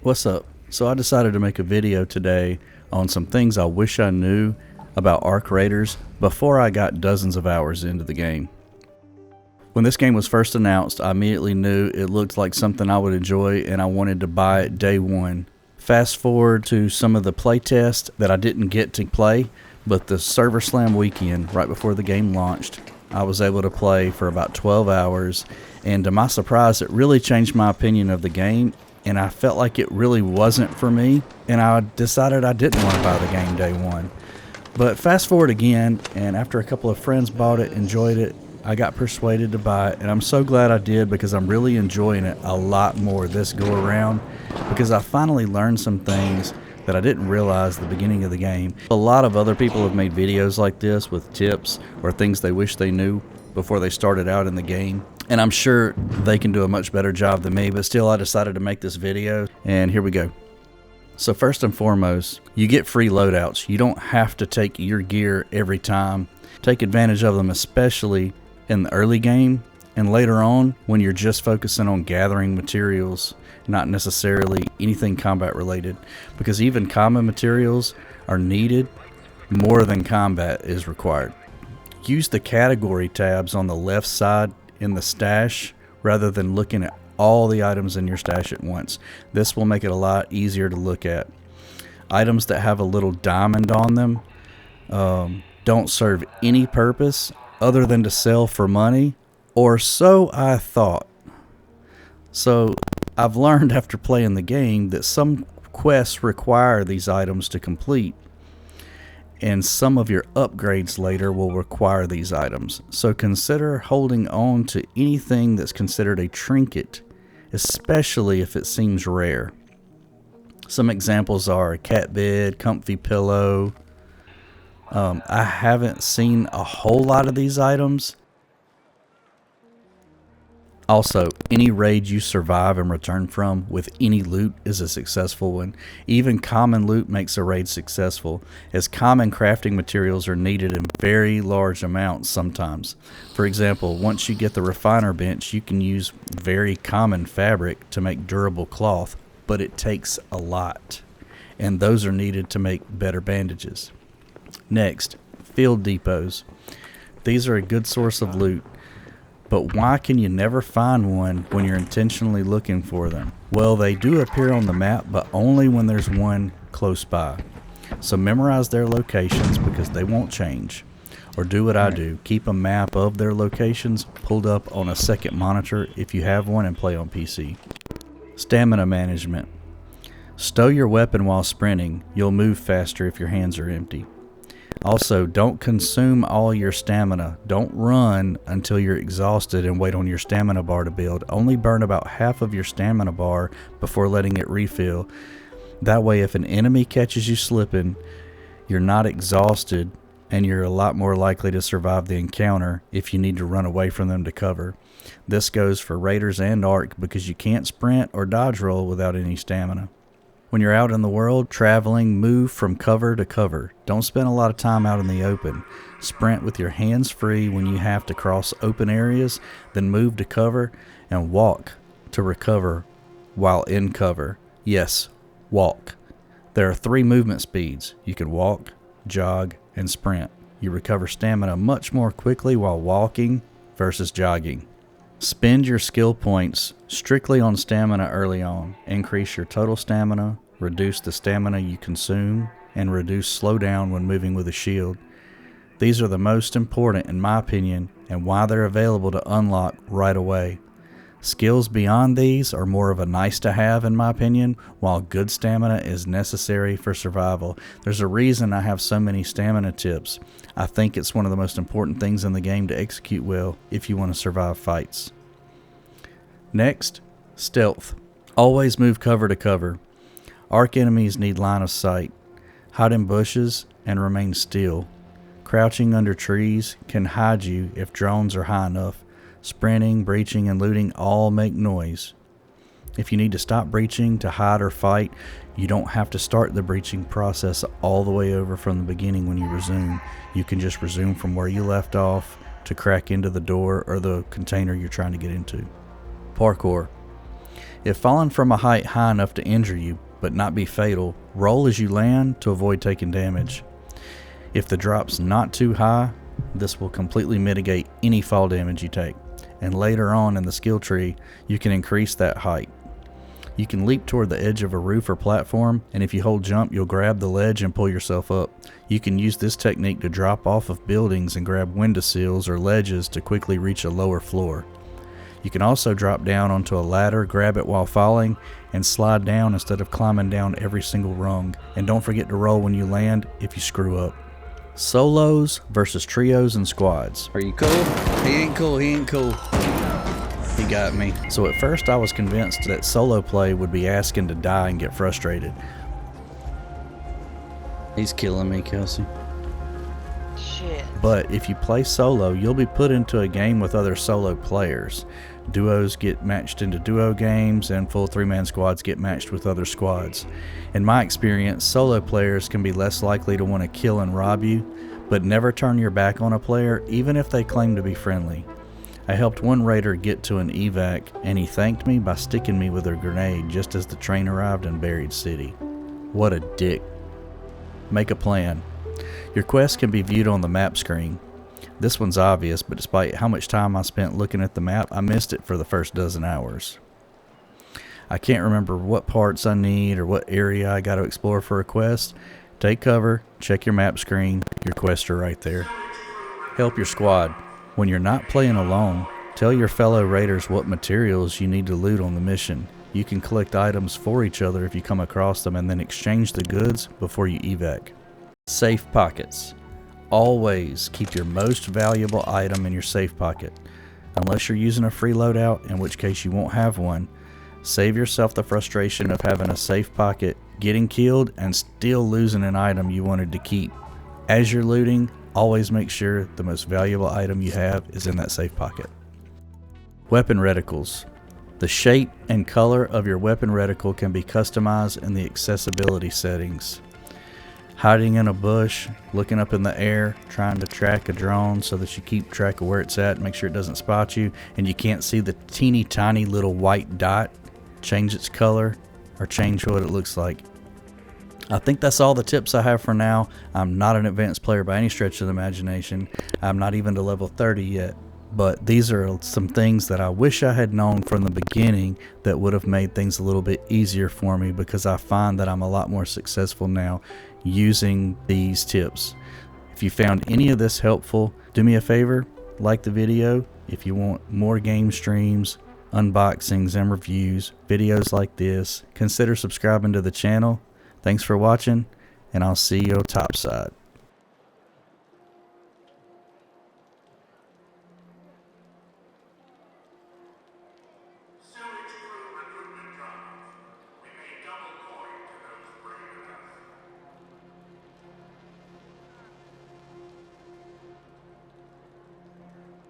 What's up? So I decided to make a video today on some things I wish I knew about Arc Raiders before I got dozens of hours into the game. When this game was first announced, I immediately knew it looked like something I would enjoy and I wanted to buy it day one. Fast forward to some of the playtests that I didn't get to play, but the Server Slam weekend right before the game launched, I was able to play for about 12 hours, and to my surprise it really changed my opinion of the game, and I felt like it really wasn't for me, and I decided I didn't want to buy the game day one. But fast forward again, and after a couple of friends bought it, enjoyed it, I got persuaded to buy it, and I'm so glad I did because I'm really enjoying it a lot more this go around because I finally learned some things that I didn't realize at the beginning of the game. A lot of other people have made videos like this with tips or things they wish they knew before they started out in the game, and I'm sure they can do a much better job than me, but still I decided to make this video, and here we go. So first and foremost, you get free loadouts. You don't have to take your gear every time. Take advantage of them, especially in the early game and later on when you're just focusing on gathering materials, not necessarily anything combat related, because even common materials are needed more than combat is required. Use the category tabs on the left side in the stash rather than looking at all the items in your stash at once. This will make it a lot easier to look at. Items that have a little diamond on them don't serve any purpose other than to sell for money, or so I thought. So I've learned after playing the game that some quests require these items to complete, and some of your upgrades later will require these items. So consider holding on to anything that's considered a trinket, especially if it seems rare. Some examples are a cat bed, comfy pillow. I haven't seen a whole lot of these items. Also, any raid you survive and return from with any loot is a successful one. Even common loot makes a raid successful, as common crafting materials are needed in very large amounts sometimes. For example, once you get the refiner bench, you can use very common fabric to make durable cloth, but it takes a lot, and those are needed to make better bandages. Next, field depots. These are a good source of loot. But why can you never find one when you're intentionally looking for them? Well, they do appear on the map, but only when there's one close by. So memorize their locations because they won't change. Or do what I do. Keep a map of their locations pulled up on a second monitor if you have one and play on PC. Stamina management. Stow your weapon while sprinting. You'll move faster if your hands are empty. Also, don't consume all your stamina. Don't run until you're exhausted and wait on your stamina bar to build. Only burn about half of your stamina bar before letting it refill. That way, if an enemy catches you slipping, you're not exhausted and you're a lot more likely to survive the encounter if you need to run away from them to cover. This goes for Raiders and Arc because you can't sprint or dodge roll without any stamina. When you're out in the world, traveling, move from cover to cover. Don't spend a lot of time out in the open. Sprint with your hands free when you have to cross open areas, then move to cover and walk to recover while in cover. Yes, walk. There are 3 movement speeds. You can walk, jog, and sprint. You recover stamina much more quickly while walking versus jogging. Spend your skill points strictly on stamina early on. Increase your total stamina, reduce the stamina you consume, and reduce slowdown when moving with a shield. These are the most important in my opinion and why they're available to unlock right away. Skills beyond these are more of a nice to have in my opinion, while good stamina is necessary for survival. There's a reason I have so many stamina tips. I think it's one of the most important things in the game to execute well if you want to survive fights. Next, stealth. Always move cover to cover. Arc enemies need line of sight. Hide in bushes and remain still. Crouching under trees can hide you if drones are high enough. Sprinting, breaching, and looting all make noise. If you need to stop breaching to hide or fight, you don't have to start the breaching process all the way over from the beginning when you resume. You can just resume from where you left off to crack into the door or the container you're trying to get into. Parkour. If falling from a height high enough to injure you, but not be fatal, roll as you land to avoid taking damage. If the drop's not too high, this will completely mitigate any fall damage you take, and later on in the skill tree, you can increase that height. You can leap toward the edge of a roof or platform, and if you hold jump, you'll grab the ledge and pull yourself up. You can use this technique to drop off of buildings and grab windowsills or ledges to quickly reach a lower floor. You can also drop down onto a ladder, grab it while falling, and slide down instead of climbing down every single rung. And don't forget to roll when you land if you screw up. Solos versus trios and squads. Are you cool? He ain't cool, he ain't cool. He got me. So at first I was convinced that solo play would be asking to die and get frustrated. He's killing me, Kelsey. Shit. But if you play solo, you'll be put into a game with other solo players. Duos get matched into duo games, and full three-man squads get matched with other squads. In my experience, solo players can be less likely to want to kill and rob you, but never turn your back on a player, even if they claim to be friendly. I helped one raider get to an evac, and he thanked me by sticking me with a grenade just as the train arrived in Buried City. What a dick. Make a plan. Your quest can be viewed on the map screen. This one's obvious, but despite how much time I spent looking at the map, I missed it for the first dozen hours. I can't remember what parts I need or what area I got to explore for a quest. Take cover, check your map screen, your quests are right there. Help your squad. When you're not playing alone, tell your fellow raiders what materials you need to loot on the mission. You can collect items for each other if you come across them and then exchange the goods before you evac. Safe pockets. Always keep your most valuable item in your safe pocket. Unless you're using a free loadout, in which case you won't have one. Save yourself the frustration of having a safe pocket, getting killed, and still losing an item you wanted to keep. As you're looting, always make sure the most valuable item you have is in that safe pocket. Weapon reticles. The shape and color of your weapon reticle can be customized in the accessibility settings. Hiding in a bush, looking up in the air, trying to track a drone so that you keep track of where it's at, make sure it doesn't spot you, and you can't see the teeny tiny little white dot. Change its color or change what it looks like. I think that's all the tips I have for now. I'm not an advanced player by any stretch of the imagination. I'm not even to level 30 yet. But these are some things that I wish I had known from the beginning that would have made things a little bit easier for me, because I find that I'm a lot more successful now using these tips. If you found any of this helpful, do me a favor, like the video. If you want more game streams, unboxings and reviews, videos like this, consider subscribing to the channel. Thanks for watching, and I'll see you topside.